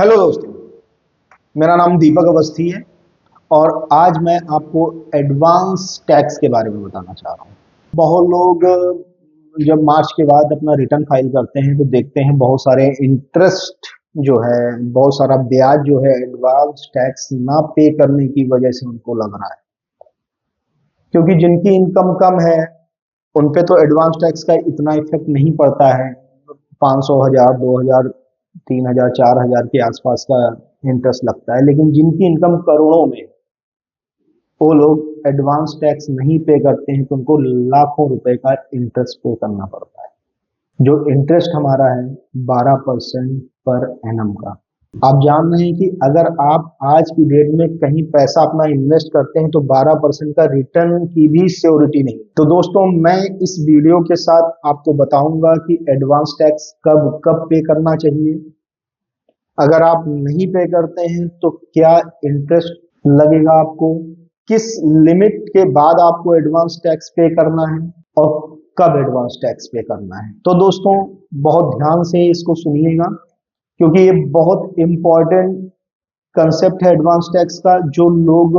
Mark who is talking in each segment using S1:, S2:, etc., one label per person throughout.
S1: Hello दोस्तों, मेरा नाम दीपक अवस्थी है और आज मैं आपको एडवांस टैक्स के बारे में बताना चाह रहा हूँ। बहुत लोग जब मार्च के बाद अपना रिटर्न फाइल करते हैं तो देखते हैं बहुत सारे इंटरेस्ट जो है, बहुत सारा ब्याज जो है एडवांस टैक्स ना पे करने की वजह से उनको लग रहा है। क्योंकि जिनकी इनकम कम है उन पे तो एडवांस टैक्स का इतना इफेक्ट नहीं पड़ता है। 500,000, 2,000, 3,000, 4,000 के आसपास का इंटरेस्ट लगता है, लेकिन जिनकी इनकम करोड़ों में, वो लोग एडवांस टैक्स नहीं पे करते हैं तो उनको लाखों रुपए का इंटरेस्ट पे करना पड़ता है। जो इंटरेस्ट हमारा है 12% पर एनम का। आप जान रहे हैं कि अगर आप आज की डेट में कहीं पैसा अपना इन्वेस्ट करते हैं तो 12% का रिटर्न की भी श्योरिटी नहीं। तो दोस्तों, मैं इस वीडियो के साथ आपको बताऊंगा कि एडवांस टैक्स कब कब पे करना चाहिए, अगर आप नहीं पे करते हैं तो क्या इंटरेस्ट लगेगा आपको, किस लिमिट के बाद आपको एडवांस टैक्स पे करना है और कब एडवांस टैक्स पे करना है। तो दोस्तों, बहुत ध्यान से इसको सुनिएगा क्योंकि ये बहुत इम्पोर्टेंट कंसेप्ट है एडवांस टैक्स का, जो लोग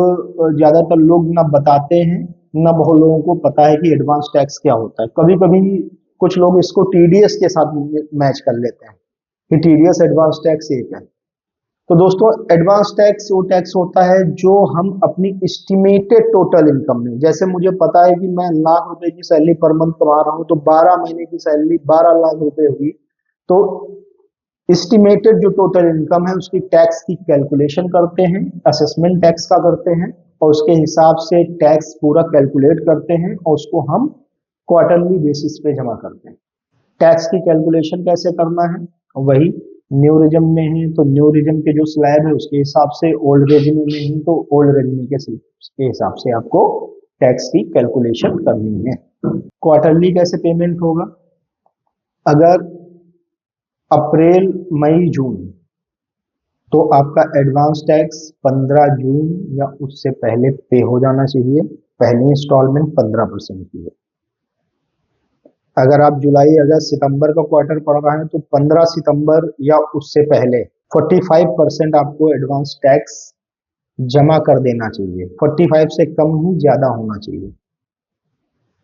S1: ज्यादातर लोग ना बताते हैं, ना बहुत लोगों को पता है कि एडवांस टैक्स क्या होता है। कभी कभी कुछ लोग इसको टीडीएस के साथ मैच कर लेते हैं कि टीडीएस एडवांस टैक्स एक है। तो दोस्तों, एडवांस टैक्स वो टैक्स होता है जो हम अपनी एस्टिमेटेड टोटल इनकम में, जैसे मुझे पता है कि मैं लाख रुपए की सैलरी पर मंथ कमा रहा हूं तो 12 महीने की सैलरी 12 लाख रुपए हुई, तो एस्टिमेटेड जो टोटल इनकम है उसकी टैक्स की कैलकुलेशन करते हैं, असेसमेंट टैक्स का करते हैं और उसके हिसाब से टैक्स पूरा कैलकुलेट करते हैं और उसको हम क्वार्टरली बेसिस पे जमा करते हैं। टैक्स की कैलकुलेशन कैसे करना है, वही न्यू रिजम में है तो न्यू रिजम के जो स्लैब है उसके हिसाब से, ओल्ड रेजिमे में है तो ओल्ड रेजिमे के हिसाब से आपको टैक्स की कैलकुलेशन करनी है। क्वार्टरली कैसे पेमेंट होगा, अगर अप्रैल, मई, जून, तो आपका एडवांस टैक्स 15 जून या उससे पहले पे हो जाना चाहिए। पहली इंस्टॉलमेंट 15% की है। अगर आप जुलाई, अगस्त, सितंबर का क्वार्टर पड़ रहा है तो 15 सितंबर या उससे पहले 45% आपको एडवांस टैक्स जमा कर देना चाहिए। 45 से कम ही ज्यादा होना चाहिए।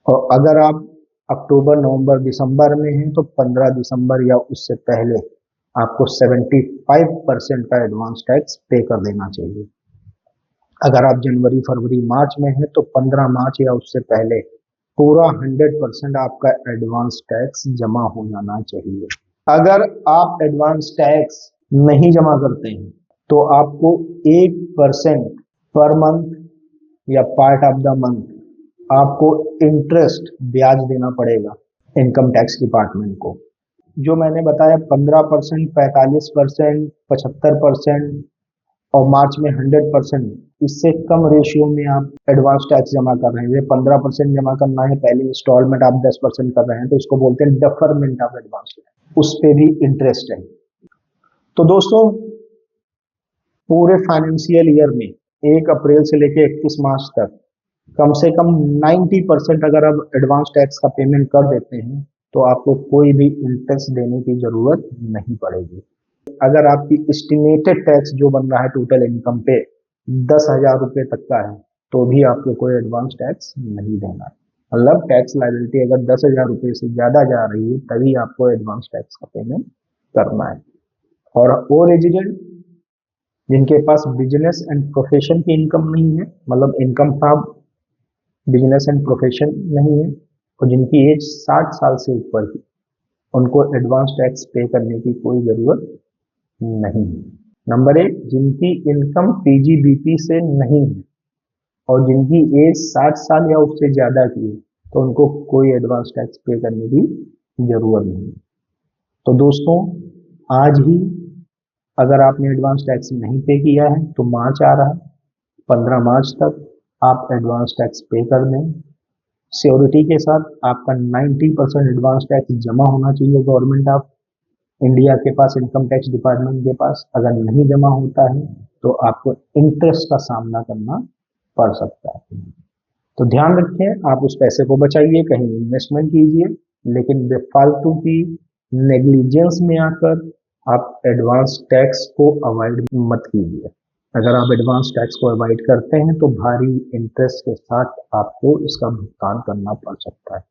S1: और अगर आप अक्टूबर, नवंबर, दिसंबर में हैं तो 15 दिसंबर या उससे पहले आपको 75% का एडवांस टैक्स पे कर देना चाहिए। अगर आप जनवरी, फरवरी, मार्च में हैं तो 15 मार्च या उससे पहले पूरा 100% आपका एडवांस टैक्स जमा हो जाना चाहिए। अगर आप एडवांस टैक्स नहीं जमा करते हैं तो आपको 1% पर मंथ या पार्ट ऑफ द मंथ आपको इंटरेस्ट ब्याज देना पड़ेगा इनकम टैक्स डिपार्टमेंट को। जो मैंने बताया 15%, 45%, 75% और मार्च में 100%, इससे कम रेशियो में आप एडवांस टैक्स जमा कर रहे हैं। 15% जमा करना है, पहली इंस्टॉलमेंट आप 10% कर रहे हैं तो इसको बोलते हैं डेफरमेंट ऑफ एडवांस टैक्स, उस पे भी इंटरेस्ट है। तो दोस्तों, पूरे फाइनेंशियल ईयर में 1 अप्रैल से लेकर 31 मार्च तक कम से कम 90% अगर आप एडवांस टैक्स का पेमेंट कर देते हैं तो आपको कोई भी इंटरेस्ट देने की जरूरत नहीं पड़ेगी। अगर आपकी एस्टिमेटेड टैक्स जो बन रहा है टोटल इनकम पे 10,000 रुपए तक का है तो भी आपको कोई एडवांस टैक्स नहीं देना है। मतलब टैक्स लायबिलिटी अगर 10,000 रुपए से ज्यादा जा रही है तभी आपको एडवांस टैक्स का पेमेंट करना है। और वो रेजिडेंट जिनके पास बिजनेस एंड प्रोफेशन की इनकम नहीं है, मतलब इनकम था बिजनेस एंड प्रोफेशन नहीं है, और जिनकी एज 60 साल से ऊपर है, उनको एडवांस टैक्स पे करने की कोई जरूरत नहीं है। नंबर 1, जिनकी इनकम पीजीबीपी से नहीं है और जिनकी एज 60 साल या उससे ज्यादा की है तो उनको कोई एडवांस टैक्स पे करने की जरूरत नहीं है। तो दोस्तों, आज ही अगर आपने एडवांस टैक्स नहीं पे किया है तो मार्च आ रहा है, 15 मार्च तक आप एडवांस टैक्स पे कर दें। सियोरिटी के साथ आपका 90% एडवांस टैक्स जमा होना चाहिए गवर्नमेंट ऑफ इंडिया के पास, इनकम टैक्स डिपार्टमेंट के पास। अगर नहीं जमा होता है तो आपको इंटरेस्ट का सामना करना पड़ सकता है। तो ध्यान रखें, आप उस पैसे को बचाइए, कहीं इन्वेस्टमेंट कीजिए, लेकिन बेफालतू की नेग्लिजेंस में आकर आप एडवांस टैक्स को अवॉइड मत कीजिए। अगर आप एडवांस टैक्स को अवॉइड करते हैं तो भारी इंटरेस्ट के साथ आपको इसका भुगतान करना पड़ सकता है।